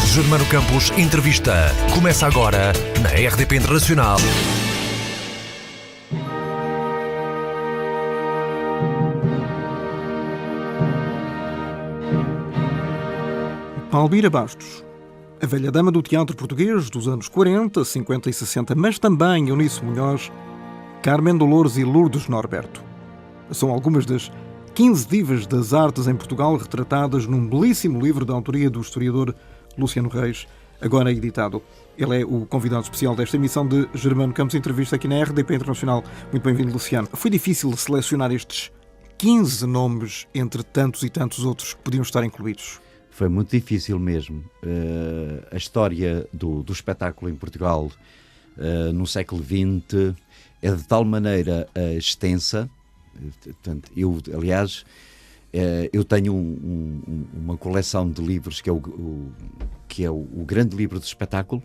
Germano Campos Entrevista. Começa agora na RDP Internacional. Palmira Bastos, a velha dama do teatro português dos anos 40, 50 e 60, mas também Eunice Munhoz, Carmen Dolores e Lourdes Norberto. São algumas das 15 divas das artes em Portugal retratadas num belíssimo livro da autoria do historiador Luciano Reis, agora editado. Ele é o convidado especial desta emissão de Germano Campos Entrevista aqui na RDP Internacional. Muito bem-vindo, Luciano. Foi difícil selecionar estes 15 nomes entre tantos e tantos outros que podiam estar incluídos? Foi muito difícil mesmo. A história do espetáculo em Portugal no século XX é de tal maneira extensa. Portanto, eu tenho uma coleção de livros que é o grande livro do espetáculo,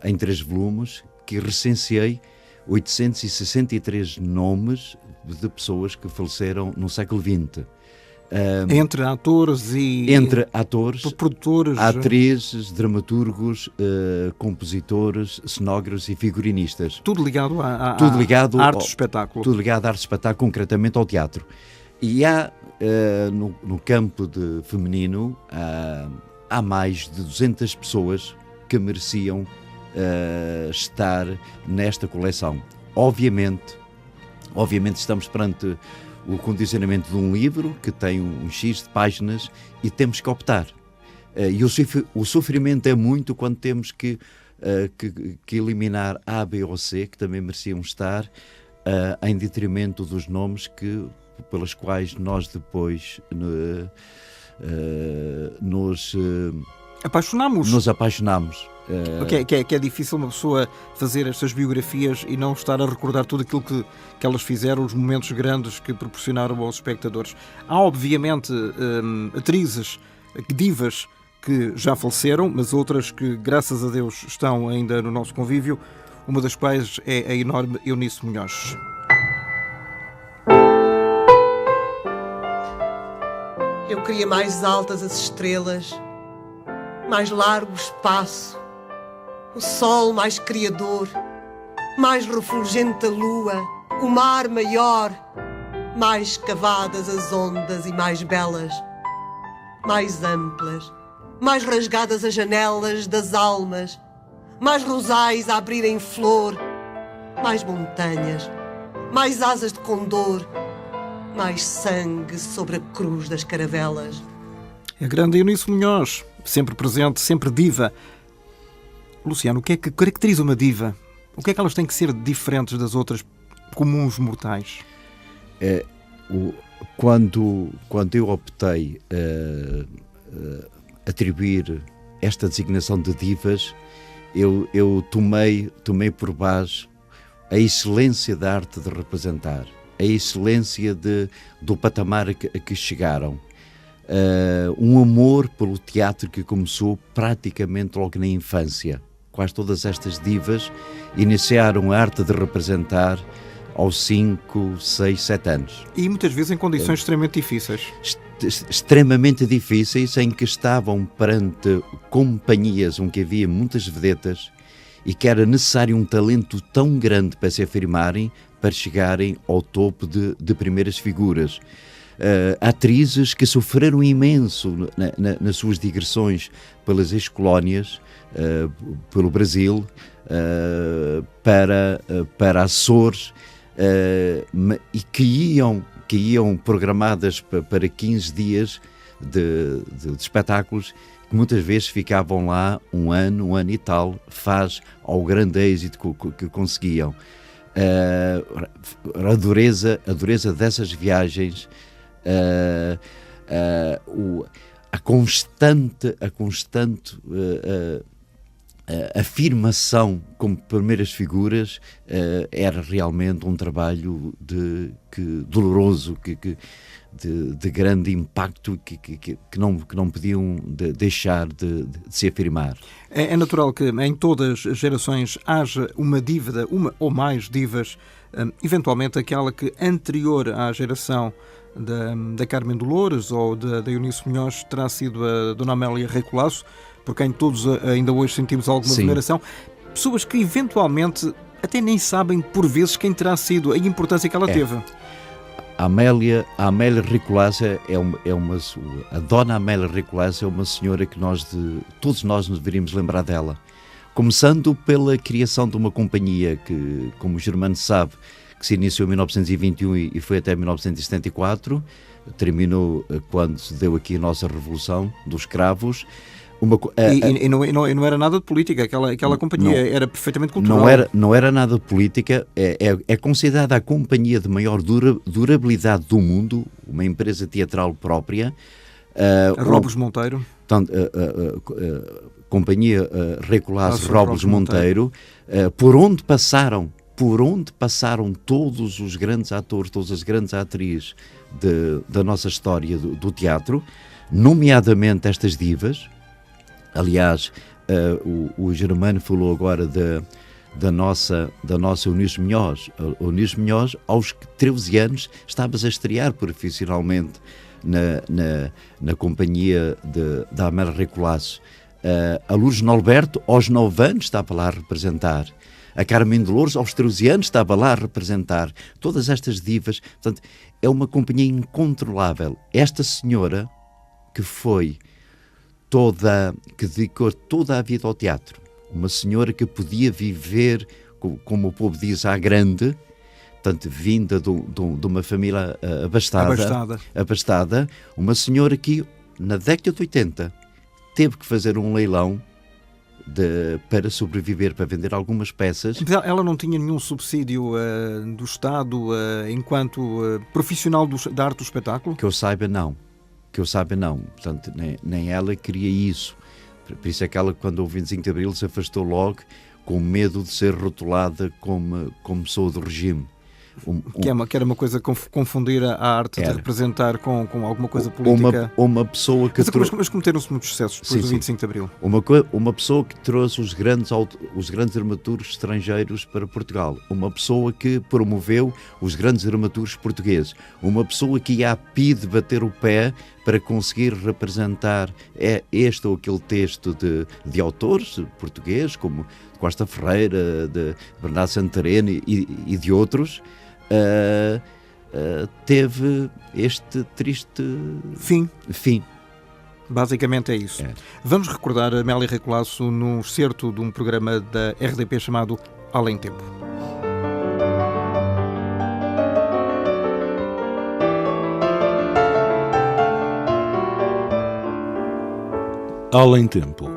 em 3 volumes, que recenseei 863 nomes de pessoas que faleceram no século XX. Entre atores e produtores, atrizes, dramaturgos, compositores, cenógrafos e figuristas. Tudo ligado à arte do espetáculo. Tudo ligado à arte do espetáculo, concretamente ao teatro. E há, no campo feminino, há mais de 200 pessoas que mereciam estar nesta coleção. Obviamente estamos perante o condicionamento de um livro que tem um X de páginas e temos que optar. E o sofrimento é muito quando temos que eliminar A, B ou C, que também mereciam estar, em detrimento dos nomes pelos quais nós depois nos apaixonamos. Que é difícil uma pessoa fazer estas biografias e não estar a recordar tudo aquilo que elas fizeram, os momentos grandes que proporcionaram aos espectadores. Há, obviamente, atrizes, divas que já faleceram, mas outras que, graças a Deus, estão ainda no nosso convívio, uma das quais é a enorme Eunice Munhoz. Eu queria mais altas as estrelas, mais largo o espaço, o sol mais criador, mais refulgente a lua, o mar maior, mais cavadas as ondas e mais belas, mais amplas, mais rasgadas as janelas das almas, mais rosais a abrirem flor, mais montanhas, mais asas de condor, mais sangue sobre a cruz das caravelas. A grande Eunice Munhoz, sempre presente, sempre diva. Luciano, o que é que caracteriza uma diva? O que é que elas têm que ser diferentes das outras comuns mortais? Quando eu optei atribuir esta designação de divas, eu tomei por base a excelência da arte de representar, a excelência do patamar a que chegaram. Um amor pelo teatro que começou praticamente logo na infância. Quase todas estas divas iniciaram a arte de representar aos 5, 6, 7 anos. E muitas vezes em condições extremamente difíceis. Extremamente difíceis, em que estavam perante companhias onde havia muitas vedetas e que era necessário um talento tão grande para se afirmarem, para chegarem ao topo de primeiras figuras. Atrizes que sofreram imenso nas suas digressões pelas ex-colónias, pelo Brasil, para Açores, e que iam programadas para 15 dias de espetáculos, que muitas vezes ficavam lá um ano e tal, faz ao grande êxito que conseguiam. A dureza dessas viagens, a constante afirmação como primeiras figuras, era realmente um trabalho doloroso, de grande impacto, que não podiam deixar de se afirmar. É natural que em todas as gerações haja uma diva, uma ou mais divas, eventualmente aquela que anterior à geração da Carmen Dolores ou da Eunice Munhoz terá sido a Dona Amélia Rei Colasso, por quem todos ainda hoje sentimos alguma Sim. veneração, pessoas que eventualmente até nem sabem por vezes quem terá sido, a importância que ela teve. A Amélia Ricolasa a Dona Amélia Ricolasa é uma senhora que todos nós nos deveríamos lembrar dela. Começando pela criação de uma companhia que, como o Germano sabe, que se iniciou em 1921 e foi até 1974, terminou quando se deu aqui a nossa Revolução dos Escravos. E não era nada de política, aquela companhia era perfeitamente cultural. Não era nada de política, é considerada a companhia de maior durabilidade do mundo, uma empresa teatral própria. Robles Monteiro. Companhia Ricolasa Robles Monteiro, por onde passaram todos os grandes atores, todas as grandes atrizes da nossa história do teatro, nomeadamente estas divas. Aliás, o Germano falou agora da nossa Eunice Munhoz. A Eunice Munhoz, aos 13 anos, estavas a estrear profissionalmente na companhia da Amélia Ricolasa. A Lourdes Norberto, aos 9 anos, estava lá a representar. A Carmen de Lourdes, aos 13 anos, estava lá a representar. Todas estas divas. Portanto, é uma companhia incontrolável. Esta senhora, que dedicou toda a vida ao teatro, uma senhora que podia viver, como o povo diz, à grande, portanto, vinda de uma família abastada, uma senhora que, na década de 80, teve que fazer um leilão para sobreviver, para vender algumas peças. Ela não tinha nenhum subsídio do Estado enquanto profissional da arte do espetáculo? Que eu saiba, não. Portanto, nem ela queria isso. Por isso é que ela, quando houve 25 de Abril, se afastou logo, com medo de ser rotulada como pessoa do regime. Que era uma coisa confundir a arte de representar com alguma coisa política. Uma pessoa que mas cometeram-se muitos sucessos depois do 25 de Abril. Uma pessoa que trouxe os grandes dramaturgos estrangeiros para Portugal. Uma pessoa que promoveu os grandes dramaturgos portugueses. Uma pessoa que ia a PIDE bater o pé para conseguir representar este ou aquele texto de autores portugueses, como Costa Ferreira, de Bernardo Santareno e de outros. Teve este triste fim. Basicamente é isso. Vamos recordar a Amélia Ricolasa num excerto de um programa da RDP chamado Além Tempo. Além Tempo.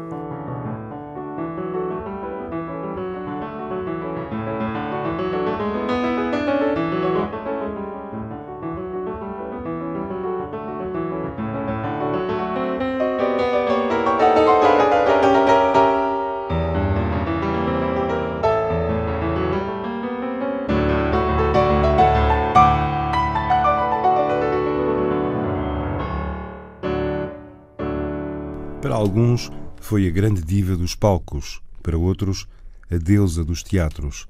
Para alguns, foi a grande diva dos palcos, para outros, a deusa dos teatros.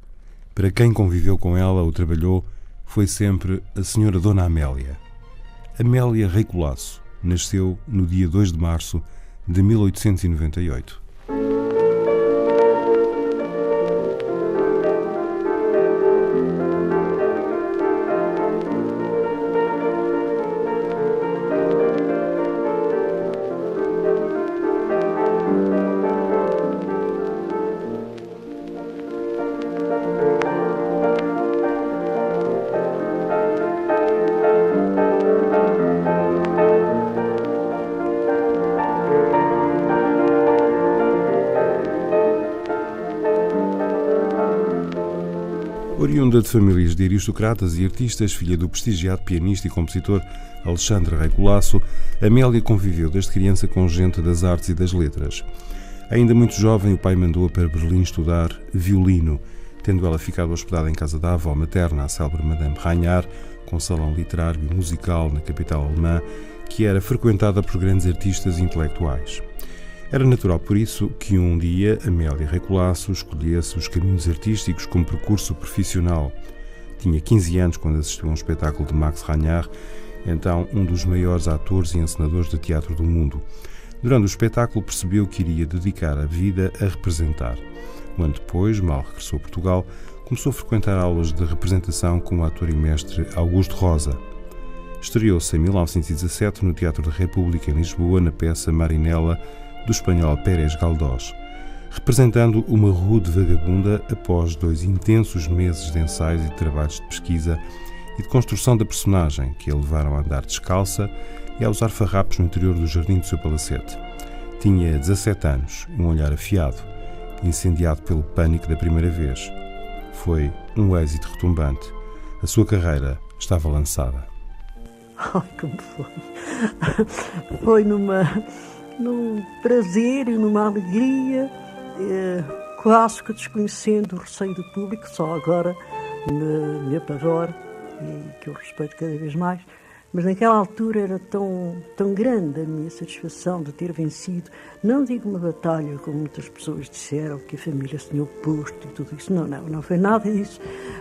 Para quem conviveu com ela ou trabalhou, foi sempre a senhora Dona Amélia. Amélia Ricolasa nasceu no dia 2 de março de 1898. Oriunda de famílias de aristocratas e artistas, filha do prestigiado pianista e compositor Alexandre Ricolasa, Amélia conviveu desde criança com gente das artes e das letras. Ainda muito jovem, o pai mandou-a para Berlim estudar violino, tendo ela ficado hospedada em casa da avó materna, a célebre Madame Ragnar, com salão literário e musical na capital alemã, que era frequentada por grandes artistas e intelectuais. Era natural, por isso, que um dia Amélia Ricolasa escolhesse os caminhos artísticos como percurso profissional. Tinha 15 anos quando assistiu a um espetáculo de Max Ragnar, então um dos maiores atores e encenadores de teatro do mundo. Durante o espetáculo percebeu que iria dedicar a vida a representar. Um ano depois, mal regressou a Portugal, começou a frequentar aulas de representação com o ator e mestre Augusto Rosa. Estreou-se em 1917 no Teatro da República em Lisboa na peça Marinela do espanhol Pérez Galdós, representando uma rude vagabunda após 2 intensos meses de ensaios e de trabalhos de pesquisa e de construção da personagem, que a levaram a andar descalça e a usar farrapos no interior do jardim do seu palacete. Tinha 17 anos, um olhar afiado, incendiado pelo pânico da primeira vez. Foi um êxito retumbante. A sua carreira estava lançada. Ai, como foi! Foi num prazer e numa alegria, quase que desconhecendo o receio do público, só agora me apavora e que eu respeito cada vez mais. Mas naquela altura era tão grande a minha satisfação de ter vencido. Não digo uma batalha, como muitas pessoas disseram, que a família se tinha oposto e tudo isso. Não foi nada disso.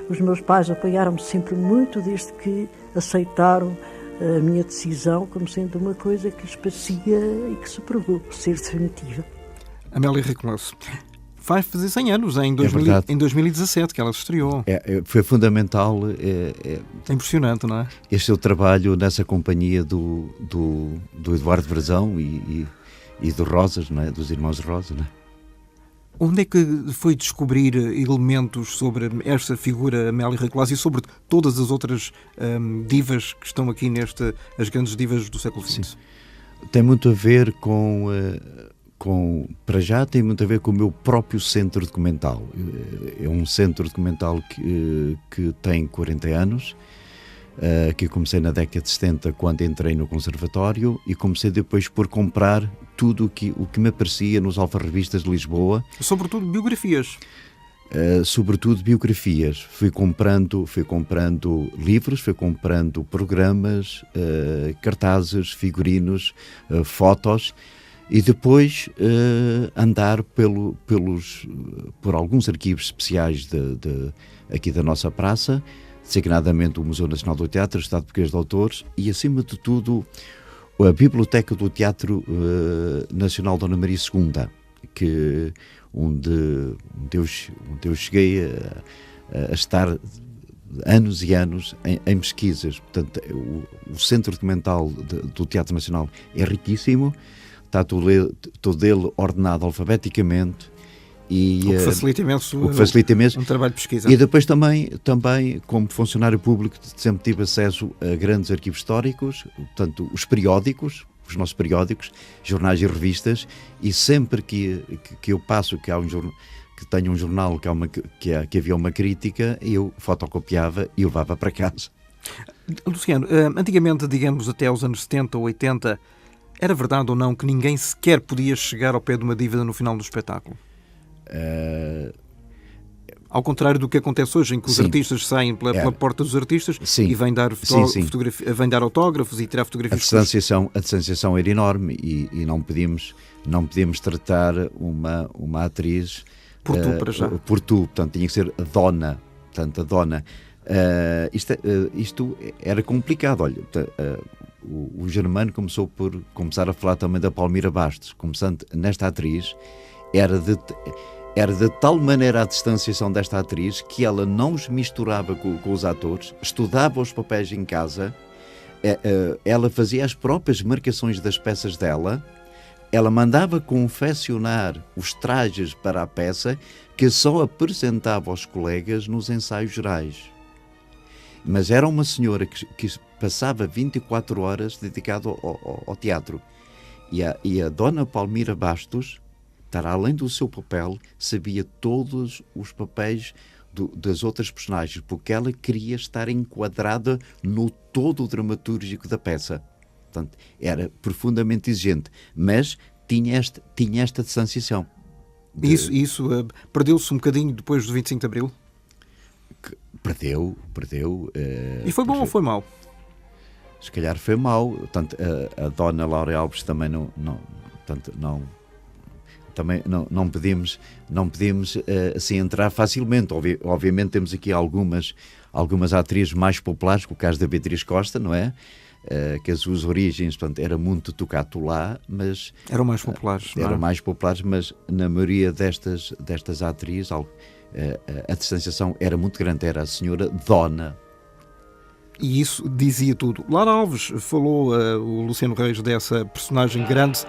Os meus pais apoiaram-me sempre muito desde que aceitaram a minha decisão como sendo uma coisa que lhes parecia e que se provou ser definitiva. Amélia Recolasso, vai fazer 100 anos em 2017 que ela se estreou. Foi fundamental. É impressionante, não é? Este seu trabalho nessa companhia do Eduardo Brazão e do Rosas, não é? Dos irmãos Rosas, não é? Onde é que foi descobrir elementos sobre esta figura Amélia Recolasso e sobre todas as outras divas que estão aqui as grandes divas do século XX? Sim. Tem muito a ver para já tem muito a ver com o meu próprio centro documental. É um centro documental que tem 40 anos, que comecei na década de 70 quando entrei no conservatório e comecei depois por comprar tudo o que me aparecia nos alfarrabistas de Lisboa. Sobretudo biografias. Sobretudo biografias. Fui comprando livros, fui comprando programas, cartazes, figurinos, fotos. E depois andar por alguns arquivos especiais aqui da nossa praça, designadamente o Museu Nacional do Teatro, o Estado Português de Autores e, acima de tudo, a Biblioteca do Teatro Nacional Dona Maria II, onde eu cheguei a estar anos e anos em pesquisas. Portanto, o Centro Documental do Teatro Nacional é riquíssimo. Está todo ele ordenado alfabeticamente. O que facilita imenso um trabalho de pesquisa. E depois também, como funcionário público, sempre tive acesso a grandes arquivos históricos, portanto, os nossos periódicos, jornais e revistas, e sempre que eu passo, que tenho um jornal, que havia uma crítica, eu fotocopiava e levava para casa. Luciano, antigamente, digamos até aos anos 70 ou 80, era verdade ou não que ninguém sequer podia chegar ao pé de uma diva no final do espetáculo? Ao contrário do que acontece hoje, em que os artistas saem pela porta dos artistas e vêm dar autógrafos e tirar fotografias. A distanciação era enorme e não podíamos tratar uma atriz por tu, para já. Portanto, tinha que ser a dona. Portanto, a dona. Isto era complicado. Olha, o Germano começou por começar a falar também da Palmira Bastos, começando nesta atriz. Era de tal maneira a distanciação desta atriz que ela não os misturava com os atores, estudava os papéis em casa, ela fazia as próprias marcações das peças dela, ela mandava confeccionar os trajes para a peça que só apresentava aos colegas nos ensaios gerais. Mas era uma senhora que passava 24 horas dedicada ao teatro. E a dona Palmira Bastos, para além do seu papel, sabia todos os papéis das outras personagens, porque ela queria estar enquadrada no todo dramatúrgico da peça. Portanto, era profundamente exigente, mas tinha esta distanciação. Isso perdeu-se um bocadinho depois do 25 de Abril? Perdeu. E foi bom ou foi mau? Se calhar foi mau. Portanto, a dona Laura Alves também não podemos assim entrar facilmente. Obviamente temos aqui algumas atrizes mais populares, como o caso da Beatriz Costa, não é? que as suas origens, portanto, era muito tocado lá, mas... Eram mais populares, não é? Eram mais populares, mas na maioria destas atrizes a distanciação era muito grande, era a senhora Dona. E isso dizia tudo. Laura Alves falou, o Luciano Reis, dessa personagem grande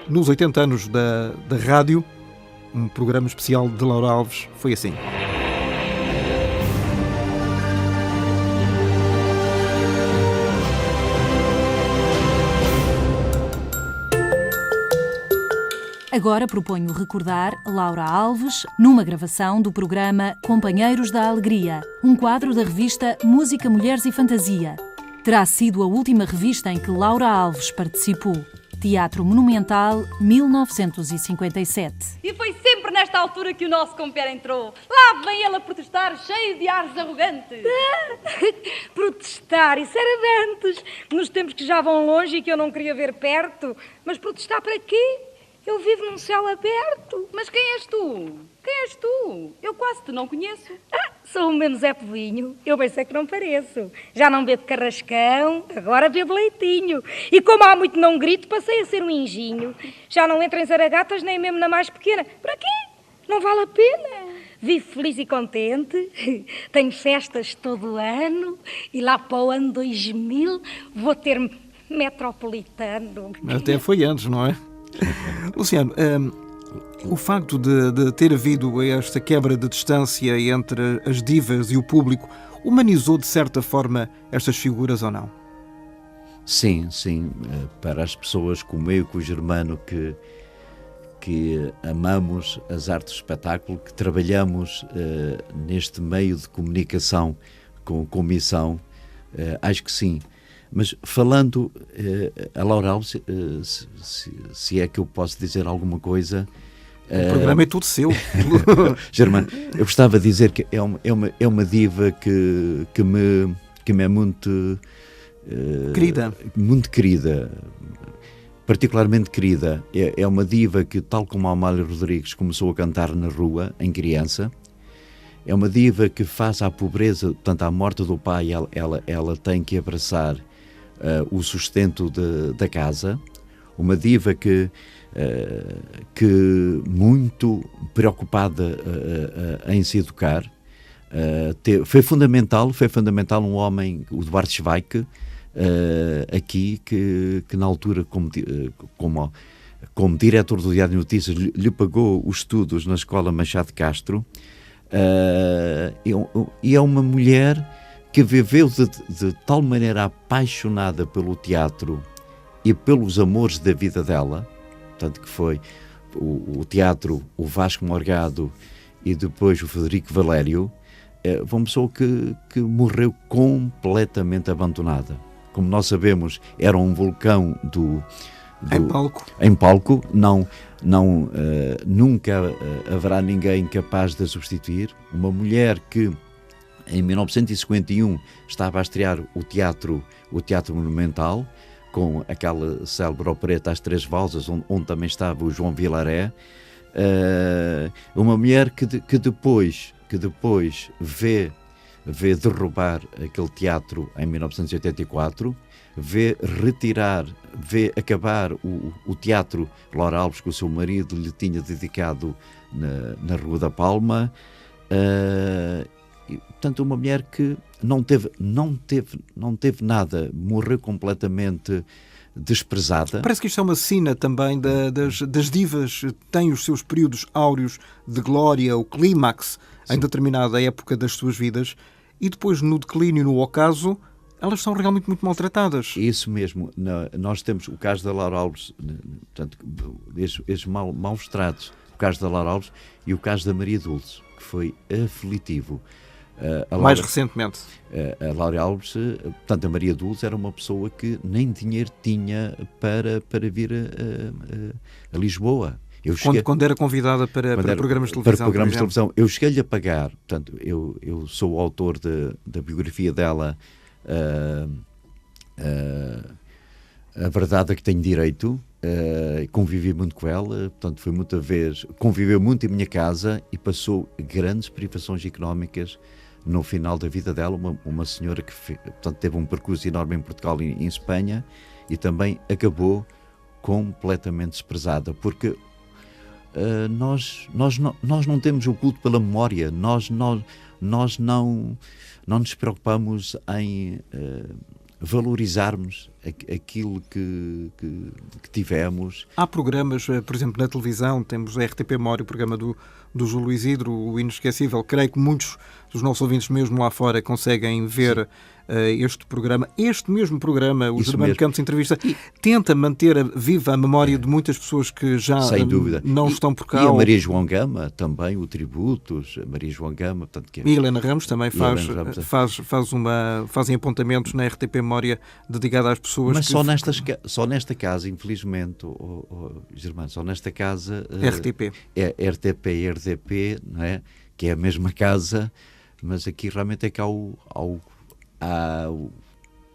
nos 80 anos da rádio. Um programa especial de Laura Alves foi assim. Agora proponho recordar Laura Alves numa gravação do programa Companheiros da Alegria, um quadro da revista Música, Mulheres e Fantasia. Terá sido a última revista em que Laura Alves participou. Teatro Monumental, 1957. E foi sempre nesta altura que o nosso compère entrou. Lá vem ele a protestar, cheio de ares arrogantes. Protestar, isso era de antes, nos tempos que já vão longe e que eu não queria ver perto. Mas protestar para quê? Eu vivo num céu aberto. Mas quem és tu? Quem és tu? Eu quase te não conheço. Sou o mesmo Zé Povinho. Eu bem sei que não pareço. Já não bebo carrascão, agora bebo leitinho. E como há muito não grito, passei a ser um enginho. Já não entro em zaragatas nem mesmo na mais pequena. Para quê? Não vale a pena. Vivo feliz e contente. Tenho festas todo ano. E lá para o ano 2000 vou ter metropolitano. Até foi antes, não é? Luciano, o facto de ter havido esta quebra de distância entre as divas e o público humanizou de certa forma estas figuras ou não? Sim. Para as pessoas como eu e com o Germano que amamos as artes do espetáculo, que trabalhamos neste meio de comunicação com missão, acho que sim. Mas falando a Laura Alves, se é que eu posso dizer alguma coisa... O programa é tudo seu. Germano, eu gostava de dizer que é uma diva que me é muito... querida. Muito querida. Particularmente querida. É uma diva que, tal como a Amália Rodrigues, começou a cantar na rua, em criança. É uma diva que, face à pobreza, portanto, à morte do pai, ela tem que abraçar o sustento da casa. Uma diva que muito preocupada em se educar. Foi fundamental um homem, o Duarte Schweik, aqui, que na altura, como diretor do Diário de Notícias, lhe pagou os estudos na Escola Machado de Castro. E é uma mulher que viveu de tal maneira apaixonada pelo teatro e pelos amores da vida dela, tanto que foi o teatro, o Vasco Morgado e depois o Frederico Valério. Uma pessoa que morreu completamente abandonada. Como nós sabemos, era um vulcão em palco. Nunca haverá ninguém capaz de a substituir. Uma mulher que em 1951 estava a estrear o Teatro Monumental, com aquela célebre opereta As Três Valsas, onde também estava o João Vilaré. Uma mulher que depois vê derrubar aquele teatro em 1984, vê acabar o teatro Laura Alves, que o seu marido lhe tinha dedicado na Rua da Palma. Portanto, uma mulher que não teve nada, morreu completamente desprezada. Parece que isto é uma sina também das divas, têm os seus períodos áureos de glória, o clímax, em determinada época das suas vidas, e depois, no declínio, no ocaso, elas são realmente muito maltratadas. Isso mesmo. Nós temos o caso da Laura Alves, portanto, esses maus tratos, o caso da Laura Alves e o caso da Maria Dulce, que foi aflitivo. Mais recentemente. A Laura Alves, portanto, a Maria Dulce era uma pessoa que nem dinheiro tinha para vir a Lisboa. Quando era convidada para programas de televisão. Para programas de televisão. Eu cheguei-lhe a pagar, portanto, eu sou o autor da biografia dela, A Verdade a que Tenho Direito. Convivi muito com ela, portanto, foi muita vez, conviveu muito em minha casa e passou grandes privações económicas no final da vida dela, uma senhora que portanto, teve um percurso enorme em Portugal e em Espanha, e também acabou completamente desprezada, porque nós não temos o culto pela memória, nós não nos preocupamos em valorizarmos aquilo que tivemos. Há programas, por exemplo, na televisão, temos a RTP Memória, o programa do Júlio Isidro, o Inesquecível. Creio que muitos dos nossos ouvintes, mesmo lá fora, conseguem ver este programa. Este mesmo programa, o Germano Campos Entrevista, tenta manter viva a memória de muitas pessoas que já sem dúvida. Não estão por cá. E a Maria João Gama também, o Tributos, a Maria João Gama. Portanto, E a Helena Ramos também fazem apontamentos na RTP Memória dedicada às pessoas. Mas só nesta casa, infelizmente, Germano, só nesta casa... RTP. É RTP e RDP, não é? Que é a mesma casa, mas aqui realmente é que há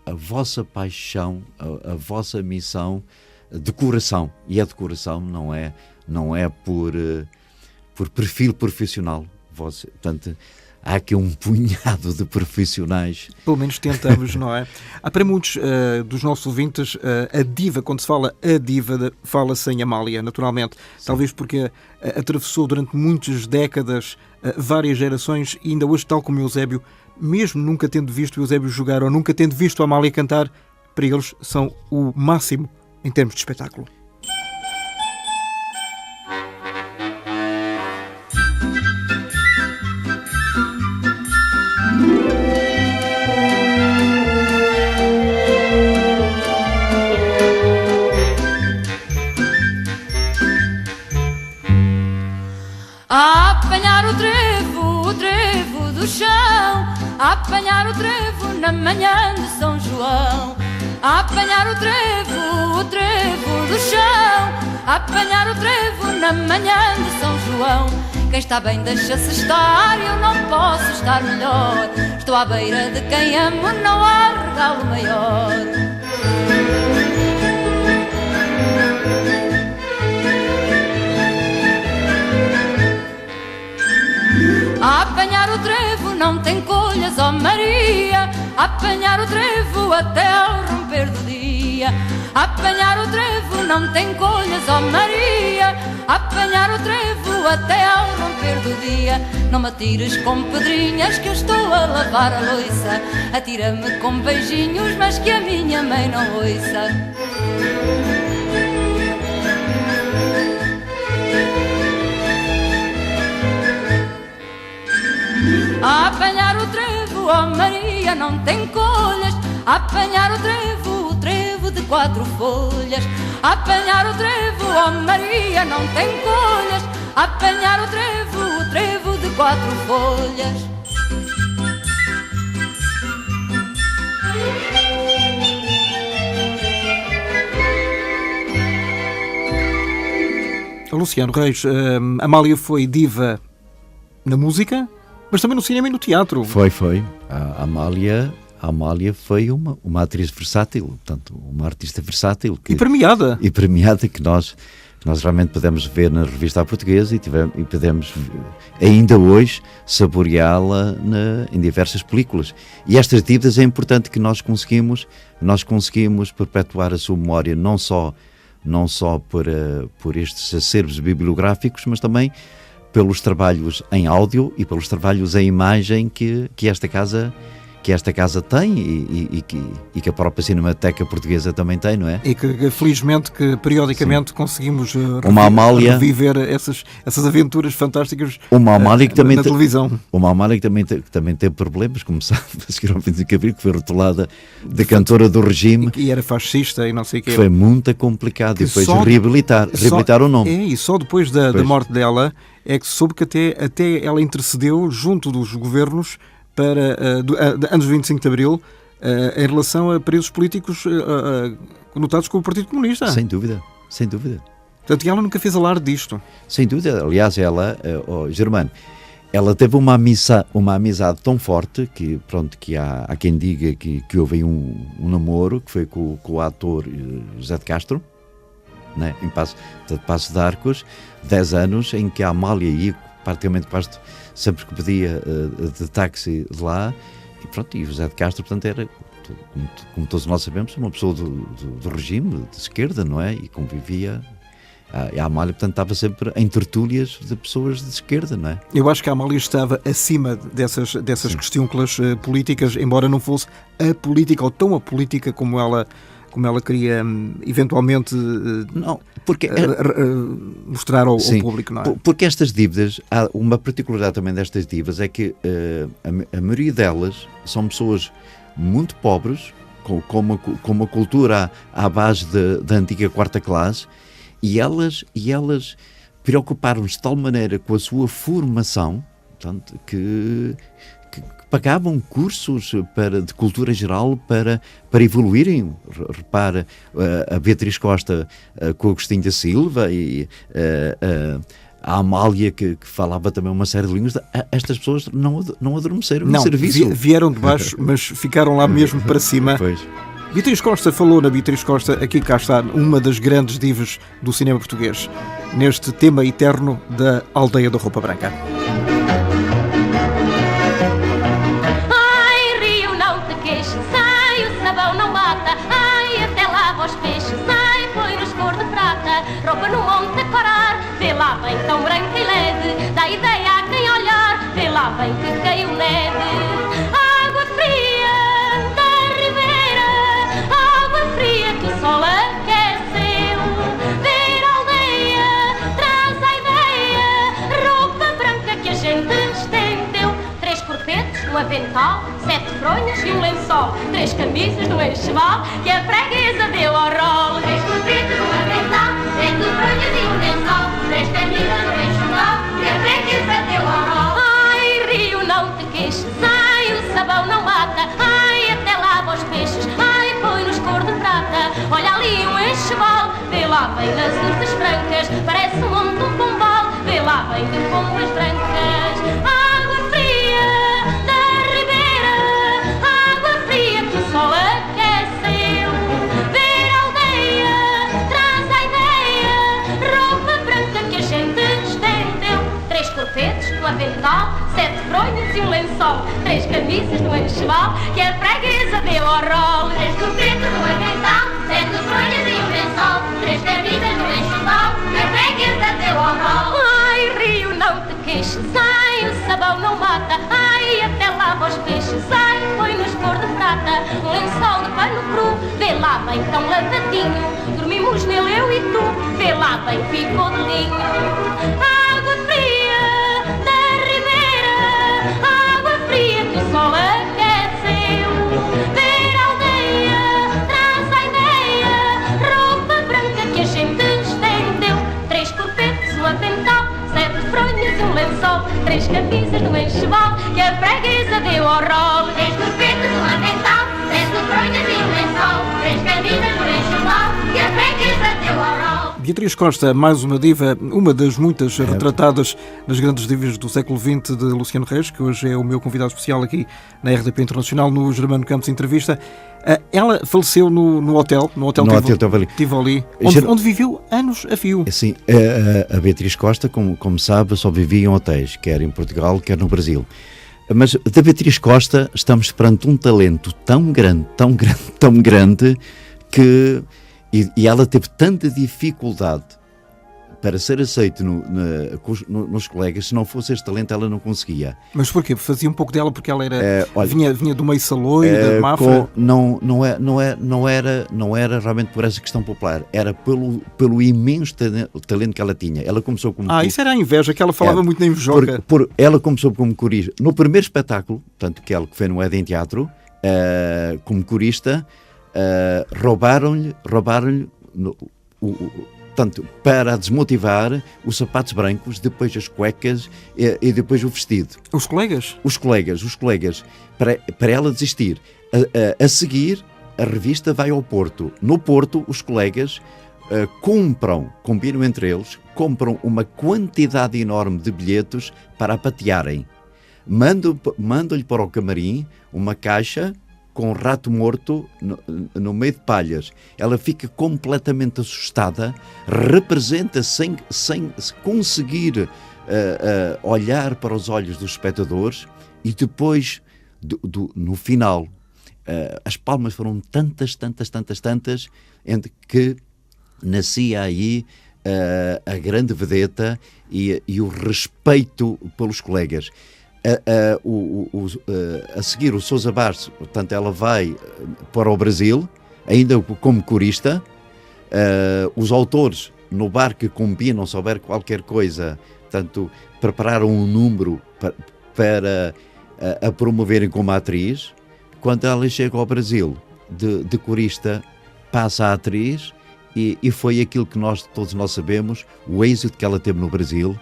a vossa paixão, a vossa missão de coração. E é de coração, não é por perfil profissional. Portanto, há aqui um punhado de profissionais. Pelo menos tentamos, não é? Há para muitos dos nossos ouvintes a diva, quando se fala a diva, fala-se em Amália, naturalmente. Sim. Talvez porque atravessou durante muitas décadas várias gerações e ainda hoje, tal como Eusébio, mesmo nunca tendo visto Eusébio jogar ou nunca tendo visto a Amália cantar, para eles são o máximo em termos de espetáculo. A apanhar o trevo do chão, a apanhar o trevo na manhã de São João. A apanhar o trevo do chão, a apanhar o trevo na manhã de São João. Quem está bem deixa-se estar, eu não posso estar melhor. Estou à beira de quem amo, não há regalo maior. A apanhar o trevo não tem colhas, ó Maria. A apanhar o trevo até ao romper do dia. A apanhar o trevo não tem colhas, ó Maria. A apanhar o trevo até ao romper do dia. Não me atires com pedrinhas que eu estou a lavar a louça. Atira-me com beijinhos, mas que a minha mãe não ouça. A apanhar o trevo, ó Maria, não tem colhas. A apanhar o trevo de 4 folhas. A apanhar o trevo, ó Maria, não tem colhas. A apanhar o trevo de 4 folhas. Luciano Reis, Amália foi diva na música, mas também no cinema e no teatro. Foi. A Amália foi uma atriz versátil, portanto, uma artista versátil. E premiada. Que nós realmente podemos ver na revista à portuguesa e podemos ainda hoje saboreá-la em diversas películas. E estas dívidas é importante que nós conseguimos perpetuar a sua memória, não só por estes acervos bibliográficos, mas também pelos trabalhos em áudio e pelos trabalhos em imagem que esta casa tem e que a própria Cinemateca Portuguesa também tem, não é? E que felizmente que periodicamente conseguimos reviver essas aventuras fantásticas na televisão. Uma Amália que também teve problemas, como sabe, a seguir ao fim de Cabril, que foi rotulada de cantora do regime. E era fascista e não sei o que. Foi muito complicado e depois reabilitar o nome. E só depois da morte dela é que se soube que até ela intercedeu junto dos governos para anos 25 de Abril em relação a presos políticos conotados com o Partido Comunista. Sem dúvida. Portanto, ela nunca fez alarde disto. Sem dúvida. Aliás, ela, Germano, ela teve uma amizade tão forte que há quem diga que houve aí um namoro que foi com o ator José de Castro, né, em Passo de Arcos, 10 anos em que a Amália ia praticamente quase sempre que pedia de táxi de lá, e pronto, e o José de Castro, portanto, era, como todos nós sabemos, uma pessoa do regime, de esquerda, não é? E convivia... A Amália, portanto, estava sempre em tertúlias de pessoas de esquerda, não é? Eu acho que a Amália estava acima dessas questões políticas, embora não fosse a política, ou tão a política como ela queria eventualmente não, porque mostrar ao público, não é? Porque estas dívidas, há uma particularidade também destas dívidas, é que a maioria delas são pessoas muito pobres, com uma cultura à base da antiga quarta classe, e elas preocuparam-se de tal maneira com a sua formação, portanto, que pagavam cursos de cultura geral para evoluírem. Repara, a Beatriz Costa com o Agostinho da Silva e a Amália, que falava também uma série de línguas. Estas pessoas não adormeceram no serviço. Vieram de baixo, mas ficaram lá mesmo para cima. Pois. Beatriz Costa falou na Beatriz Costa, aqui cá está uma das grandes divas do cinema português, neste tema eterno da Aldeia da Roupa Branca. Ai, Rio, não te queixes, ai, o sabão não mata, ai, até lava os peixes, ai, põe-nos cor de prata, roupa no monte a corar, vê lá bem tão branca e leve, dá ideia a quem olhar, vê lá bem que caiu neve. Água fria da ribeira, água fria que o sol aqueceu, ver a aldeia, traz a ideia, roupa branca que a gente estendeu, 3 corpetes, um avental, 7 fronhas e um lençol, 3 camisas no enxoval que a freguesa deu ao rolo. 3 corpetes, um avental, 7 fronhas e um lençol, 3 camisas no enxoval que a freguesa deu ao rolo. Ai, Rio, não te queixes, ai, o sabão não mata, ai, até lava os peixes, ai, põe-nos cor de prata, olha ali um enxoval, vê lá bem nas urzas brancas, parece um monte de um pombal, vê lá bem de pombas brancas. Água fria da ribeira, água fria que o sol aqueceu, ver a aldeia, traz a ideia, roupa branca que a gente estendeu, 3 corpetes, um avental, 7 fronhas e um lençol, 3 camisas no enxoval que a freguesa deu ao rolo. 3 corpetes, um avental, 7 fronhas e um lençol, 3 camisas no enxoval que a freguesa deu ao rolo. Ai, Rio, não te queixes, ai, o sabão não mata, ai, até lava os peixes, ai, põe-nos cor de prata, um lençol de pano cru, vê lá bem tão lavadinho, dormimos nele eu e tu, vê lá bem ficou de linho. Água fria da ribeira, água fria que o sol aqueceu, ver a aldeia, traz a ideia, roupa branca que a gente estendeu, 3 corpetes, um avental, 7 fronhas e um lençol, 3 camisas no enxoval que a freguesa deu ao rolo. 3 corpetes, um avental, 7 fronhas e um lençol, 3 camisas no enxoval que a freguesa deu ao rolo. Beatriz Costa, mais uma diva, uma das muitas retratadas nas grandes divas do século XX de Luciano Reis, que hoje é o meu convidado especial aqui na RDP Internacional, no Germano Campos Entrevista. Ela faleceu no hotel Tivoli, onde viveu anos a fio. Sim, a Beatriz Costa, como sabe, só vivia em hotéis, quer em Portugal, quer no Brasil. Mas da Beatriz Costa estamos perante um talento tão grande que... E ela teve tanta dificuldade para ser aceito nos colegas, se não fosse este talento ela não conseguia. Mas porquê? Fazia um pouco dela porque ela era vinha do meio saloio, da máfia? Não era realmente por essa questão popular, era pelo imenso talento que ela tinha. Ela começou como... isso era a inveja, que ela falava muito na invejoca. Ela começou como corista. No primeiro espetáculo, portanto, que foi no Éden Teatro, como corista, roubaram-lhe tanto para desmotivar os sapatos brancos, depois as cuecas e depois o vestido. Os colegas? Os colegas, para ela desistir. A seguir, a revista vai ao Porto. No Porto, os colegas combinam entre eles, compram uma quantidade enorme de bilhetes para a patearem. Mandam-lhe para o camarim uma caixa com um rato morto no meio de palhas. Ela fica completamente assustada, representa sem conseguir olhar para os olhos dos espectadores, e depois, no final, as palmas foram tantas, que nascia aí a grande vedeta e o respeito pelos colegas. A seguir, o Sousa Barço, portanto, ela vai para o Brasil, ainda como corista. Os autores, no bar que combinam, se houver qualquer coisa, portanto, prepararam um número para a promoverem como atriz. Quando ela chega ao Brasil, de corista, passa a atriz, e foi aquilo que todos nós sabemos, o êxito que ela teve no Brasil,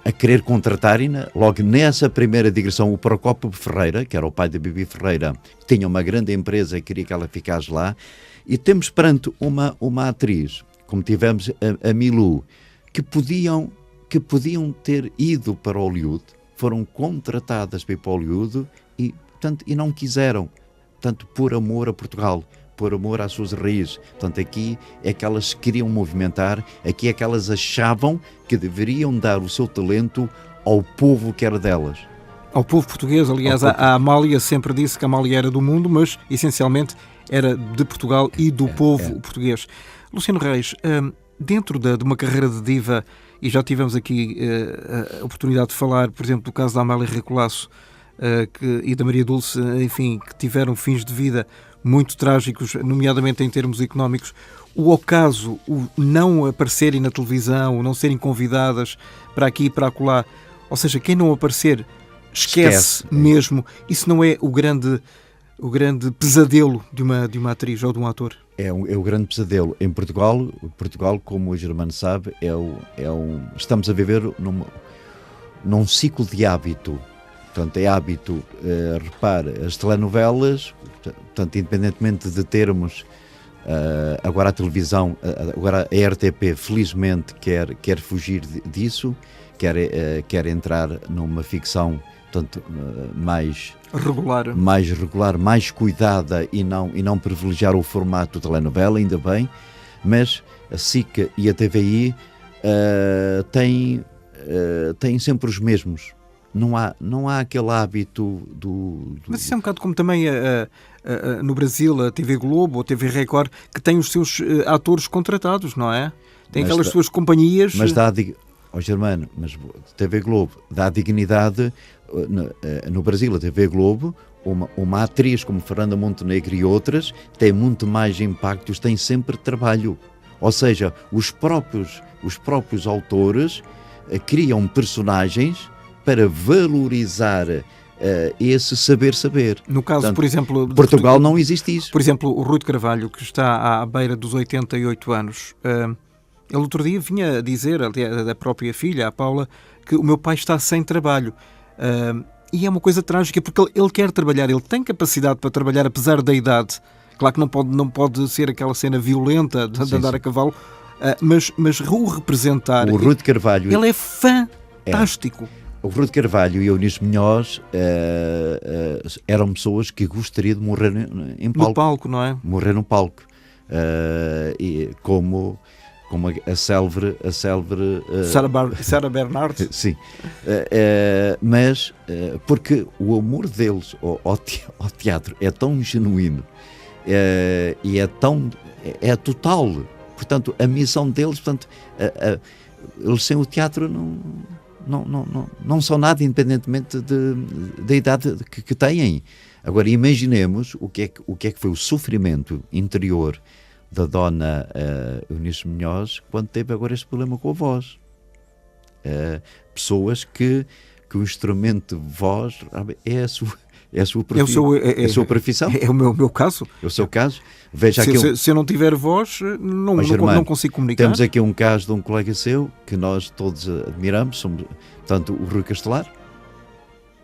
a querer contratarem-na. Logo nessa primeira digressão, o Procópio Ferreira, que era o pai da Bibi Ferreira, tinha uma grande empresa e queria que ela ficasse lá, e temos perante uma atriz, como tivemos a Milou, que podiam ter ido para Hollywood, foram contratadas para ir para Hollywood e não quiseram, portanto, por amor a Portugal, por amor às suas raízes. Portanto, aqui é que elas queriam movimentar, aqui é que elas achavam que deveriam dar o seu talento ao povo que era delas. Ao povo português. Aliás, a Amália sempre disse que a Amália era do mundo, mas essencialmente era de Portugal e do povo português. Luciano Reis, dentro de uma carreira de diva, e já tivemos aqui a oportunidade de falar, por exemplo, do caso da Amália Recolasso e da Maria Dulce, enfim, que tiveram fins de vida muito trágicos, nomeadamente em termos económicos. O ocaso, o não aparecerem na televisão, o não serem convidadas para aqui e para acolá, ou seja, quem não aparecer esquece mesmo. Isso não é o grande pesadelo de uma atriz ou de um ator? É o grande pesadelo. Em Portugal, como o Germano sabe, estamos a viver num ciclo de hábito. Portanto, é hábito, repare, as telenovelas, portanto, independentemente de termos agora a televisão, agora a RTP, felizmente, quer fugir disso, quer entrar numa ficção, portanto, mais regular, mais cuidada, e não privilegiar o formato de telenovela, ainda bem, mas a SIC e a TVI têm sempre os mesmos. Não há aquele hábito do... Mas isso é um bocado como também no Brasil, a TV Globo ou a TV Record, que tem os seus atores contratados, não é? Tem aquelas suas companhias... Mas dá... Germano, mas a TV Globo dá dignidade. No Brasil, a TV Globo, uma atriz como Fernanda Montenegro e outras, tem muito mais impactos, tem sempre trabalho. Ou seja, os próprios autores criam personagens para valorizar esse saber. No caso, portanto, por exemplo... Portugal não existe isso. Por exemplo, o Rui de Carvalho, que está à beira dos 88 anos, ele outro dia vinha dizer, da própria filha, a Paula, que o meu pai está sem trabalho. E é uma coisa trágica, porque ele quer trabalhar, ele tem capacidade para trabalhar, apesar da idade. Claro que não pode ser aquela cena violenta de andar a cavalo, mas o representar... O Rui de Carvalho... Ele é fantástico. O Rui de Carvalho e o Eunice Munhoz eram pessoas que gostariam de morrer em palco. No palco, não é? Morrer no palco. E como a célebre Sarah Bernhardt. Sim. Mas porque o amor deles ao teatro é tão genuíno e é total. Portanto, a missão deles, portanto, eles sem o teatro não são nada, independentemente da idade que têm. Agora, imaginemos o que é que foi o sofrimento interior da dona Eunice Munhoz quando teve agora este problema com a voz. Pessoas que o instrumento de voz é a sua profissão. É o meu caso. É o seu caso. Veja se eu não tiver voz, não consigo comunicar. Temos aqui um caso de um colega seu que nós todos admiramos, somos, portanto, o Rui Castelar.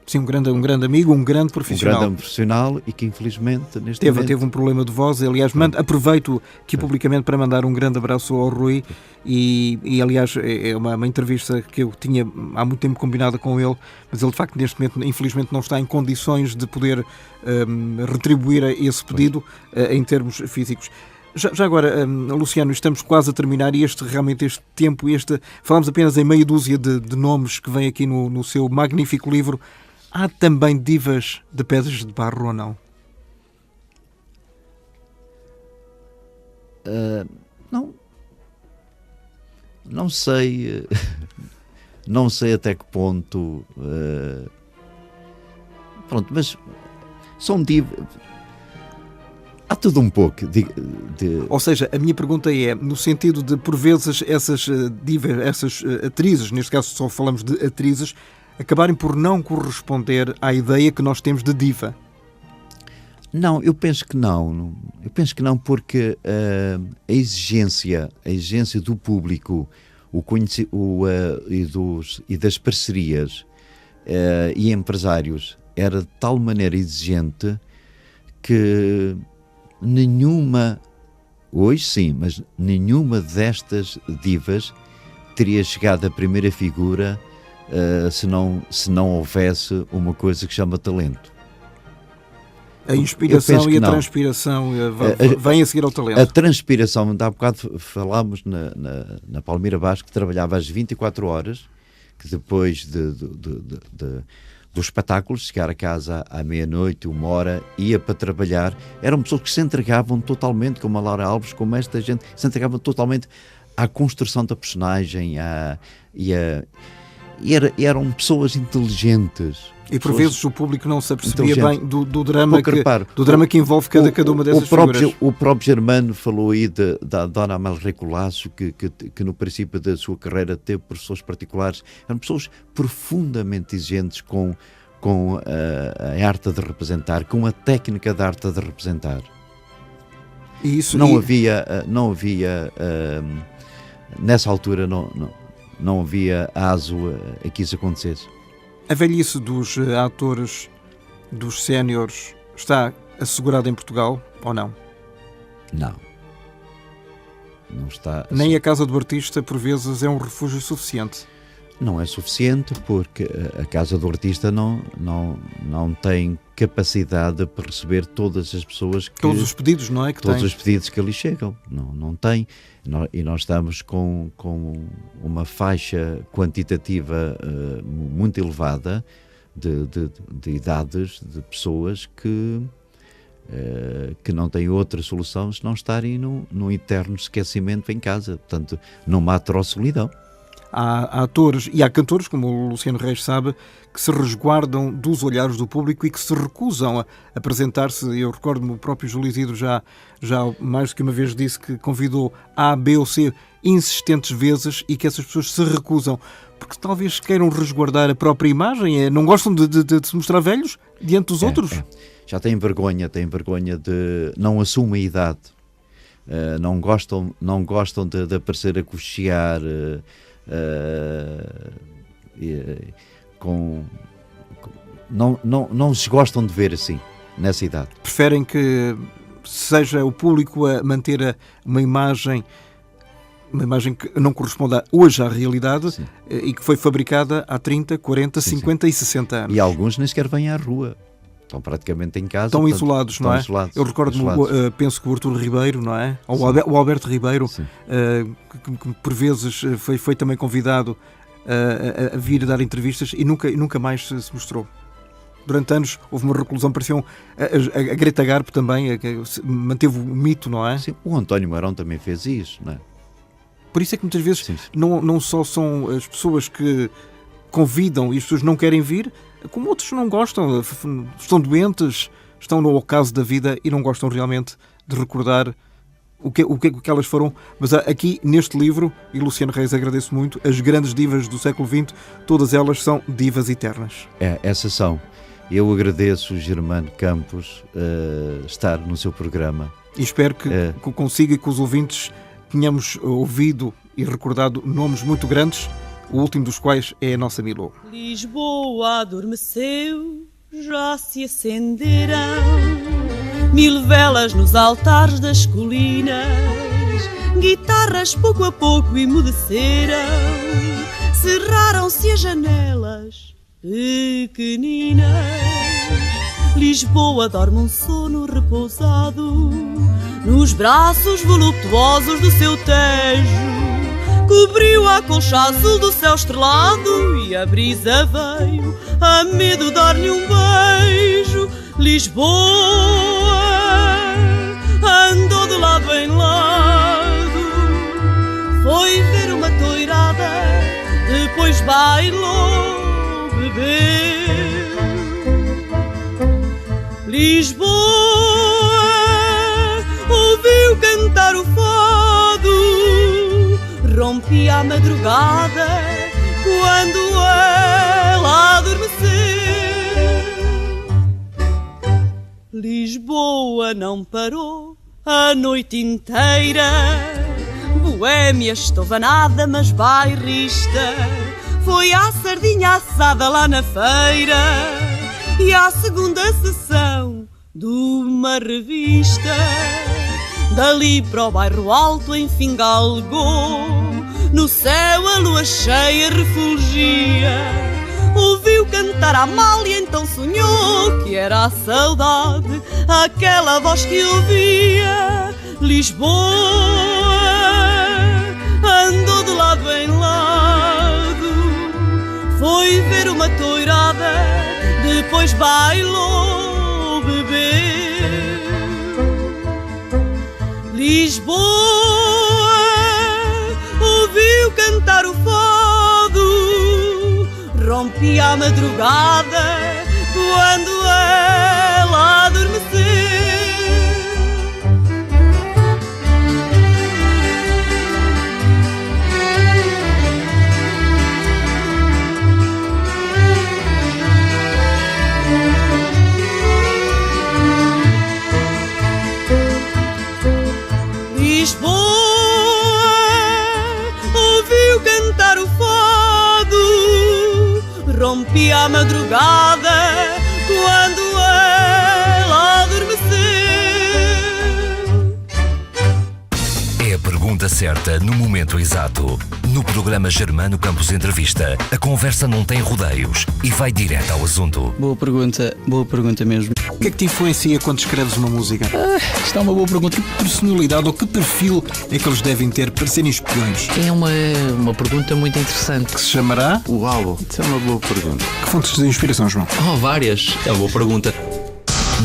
Sim, um grande amigo, um grande profissional. Um grande profissional e que infelizmente neste Teve momento... um problema de voz. Aliás, aproveito aqui publicamente para mandar um grande abraço ao Rui e aliás, é uma entrevista que eu tinha há muito tempo combinada com ele, mas ele de facto neste momento infelizmente não está em condições de poder retribuir esse pedido em termos físicos. Já agora, Luciano, estamos quase a terminar e este tempo, falamos apenas em meia dúzia de nomes que vem aqui no seu magnífico livro. Há também divas de pedras de barro ou não? Não sei. Não sei até que ponto. Pronto, mas são divas. Há tudo um pouco Ou seja, a minha pergunta é, no sentido de, por vezes, essas divas, essas atrizes, neste caso só falamos de atrizes, acabarem por não corresponder à ideia que nós temos de diva. Não, eu penso que não. Eu penso que não, porque a exigência do público e das parcerias e empresários era de tal maneira exigente que hoje sim, mas nenhuma destas divas teria chegado à primeira figura se não houvesse uma coisa que chama talento. A inspiração e a transpiração vêm a seguir ao talento. A transpiração, há bocado falámos na Palmeira Basco, que trabalhava às 24 horas, que depois dos espetáculos, chegar a casa à meia-noite, 1h, ia para trabalhar. Eram pessoas que se entregavam totalmente, como a Laura Alves, como esta gente, se entregavam totalmente à construção da personagem, eram pessoas inteligentes. E por vezes o público não se apercebia bem do drama que envolve cada uma dessas figuras. O próprio Germano falou aí da Dona Amélia Colasso, que no princípio da sua carreira teve professores particulares. Eram pessoas profundamente exigentes com a arte de representar, com a técnica da arte de representar. E isso não havia nessa altura não havia aso a que isso acontecesse. A velhice dos atores, dos séniores, está assegurada em Portugal ou não? Não. Não está. Nem a casa do artista, por vezes, é um refúgio suficiente. Não é suficiente porque a casa do artista não tem capacidade para receber todas as pessoas que... Todos os pedidos, não é? Todos os pedidos que ali chegam. Não tem. E nós estamos com uma faixa quantitativa muito elevada de idades, de pessoas que não têm outra solução se não estarem num eterno esquecimento em casa. Portanto, numa atroz solidão. Há atores e há cantores, como o Luciano Reis sabe, que se resguardam dos olhares do público e que se recusam a apresentar-se. Eu recordo-me, o próprio Júlio Isidro já mais do que uma vez disse que convidou A, B ou C insistentes vezes e que essas pessoas se recusam porque talvez queiram resguardar a própria imagem, não gostam de se mostrar velhos diante dos outros. Já têm vergonha de... não assumem a idade, não gostam de aparecer a cochear... não se gostam de ver assim, nessa idade. Preferem que seja o público a manter uma imagem que não corresponda hoje à realidade. Sim. E que foi fabricada há 30, 40, sim, 50 sim. e 60 anos. E alguns nem sequer vêm à rua. Estão praticamente em casa. Estão isolados, não é? Isolados, eu recordo-me, penso que o Artur Ribeiro, não é? Ou o Alberto Ribeiro, que por vezes foi também convidado a vir dar entrevistas e nunca mais se mostrou. Durante anos houve uma reclusão, pareciam a Greta Garbo também, manteve o mito, não é? Sim, o António Marão também fez isso, não é? Por isso é que muitas vezes não só são as pessoas que convidam e as pessoas não querem vir, como outros não gostam, estão doentes, estão no ocaso da vida e não gostam realmente de recordar o que elas foram. Mas aqui neste livro, e Luciano Reis agradeço muito, as grandes divas do século XX, todas elas são divas eternas. Essas são. Eu agradeço o Germano Campos estar no seu programa. E espero que consiga que os ouvintes tenhamos ouvido e recordado nomes muito grandes, o último dos quais é a nossa Milô. Lisboa adormeceu, já se acenderam 1000 velas nos altares das colinas, guitarras pouco a pouco emudeceram, cerraram-se as janelas pequeninas. Lisboa dorme um sono repousado nos braços voluptuosos do seu Tejo, cobriu a colcha azul do céu estrelado e a brisa veio a medo dar-lhe um beijo. Lisboa andou de lado em lado, foi ver uma toirada, depois bailou, bebeu. Lisboa ouviu cantar o fado, rompia a madrugada quando ela adormeceu. Lisboa não parou a noite inteira, boémia estovanada mas bairrista, foi à sardinha assada lá na feira e à segunda sessão de uma revista. Dali para o bairro alto enfim galgou, no céu a lua cheia refulgia, ouviu cantar a Amália, então sonhou que era a saudade, aquela voz que ouvia. Lisboa andou de lado em lado, foi ver uma toirada, depois bailou, bebeu. Lisboa ouviu cantar o fado, rompia a madrugada quando ela adormeceu. Lisboa ouviu cantar o fado, rompia a madrugada quando ela adormeceu. É a pergunta certa no momento exato. No programa Germano Campos Entrevista, a conversa não tem rodeios e vai direto ao assunto. Boa pergunta mesmo. O que é que te influencia quando escreves uma música? Isto é uma boa pergunta. Que personalidade ou que perfil é que eles devem ter para serem espiões? É uma pergunta muito interessante. Que se chamará? Uau, isso é uma boa pergunta. Que fontes de inspiração, João? Várias. É uma boa pergunta.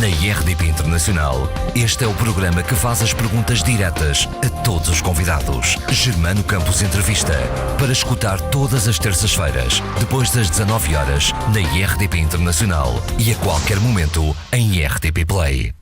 Na IRDP Internacional, este é o programa que faz as perguntas diretas a todos os convidados. Germano Campos Entrevista, para escutar todas as terças-feiras, depois das 19 horas, na IRDP Internacional e a qualquer momento em IRDP Play.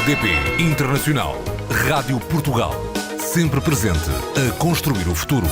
RDP Internacional. Rádio Portugal. Sempre presente a construir o futuro.